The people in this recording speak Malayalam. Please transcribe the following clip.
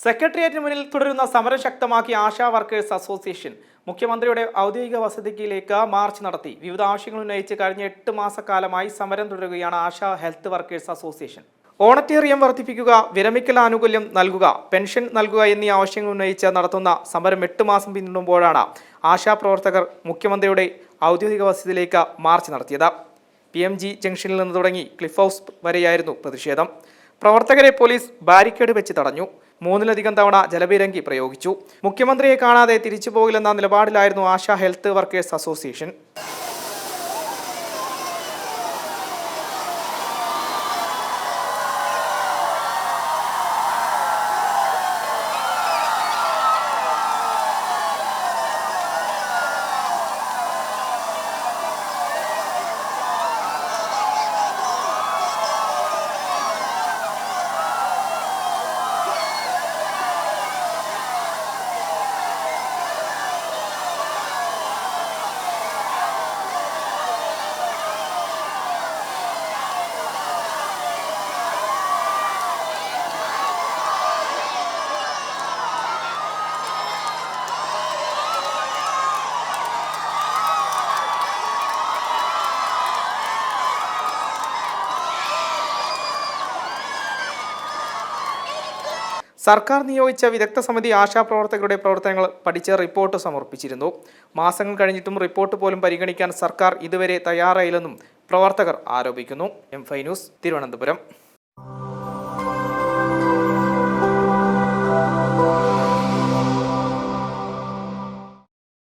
സെക്രട്ടേറിയറ്റിന് മുന്നിൽ തുടരുന്ന സമരം ശക്തമാക്കി ആശാ വർക്കേഴ്സ് അസോസിയേഷൻ മുഖ്യമന്ത്രിയുടെ ഔദ്യോഗിക വസതിയിലേക്ക് മാർച്ച് നടത്തി. വിവിധ ആവശ്യങ്ങൾ ഉന്നയിച്ച് കഴിഞ്ഞ 8 മാസക്കാലമായി സമരം തുടരുകയാണ് ASHA health workers association. Honorarium വർദ്ധിപ്പിക്കുക, വിരമിക്കൽ ആനുകൂല്യം നൽകുക, പെൻഷൻ നൽകുക എന്നീ ആവശ്യങ്ങൾ ഉന്നയിച്ച് നടത്തുന്ന സമരം 8 മാസം പിന്നിടുമ്പോഴാണ് ആശാ പ്രവർത്തകർ മുഖ്യമന്ത്രിയുടെ ഔദ്യോഗിക വസതിയിലേക്ക് മാർച്ച് നടത്തിയത്. PMG ജംഗ്ഷനിൽ നിന്ന് തുടങ്ങി ക്ലിഫ് ഹൗസ് വരെയായിരുന്നു പ്രതിഷേധം. പ്രവർത്തകരെ പോലീസ് ബാരിക്കേഡ് വെച്ച് തടഞ്ഞു. 3ലധികം തവണ ജലപീരങ്കി പ്രയോഗിച്ചു. മുഖ്യമന്ത്രിയെ കാണാതെ തിരിച്ചു പോകില്ലെന്ന നിലപാടിലായിരുന്നു ആശാ ഹെൽത്ത് വർക്കേഴ്സ് അസോസിയേഷൻ. സർക്കാർ നിയോഗിച്ച വിദഗ്ധ സമിതി ആശാപ്രവർത്തകരുടെ പ്രവർത്തനങ്ങൾ പഠിച്ച് റിപ്പോർട്ട് സമർപ്പിച്ചിരുന്നു. മാസങ്ങൾ കഴിഞ്ഞിട്ടും റിപ്പോർട്ട് പോലും പരിഗണിക്കാൻ സർക്കാർ ഇതുവരെ തയ്യാറായില്ലെന്നും പ്രവർത്തകർ ആരോപിക്കുന്നു. M5 news, Thiruvananthapuram.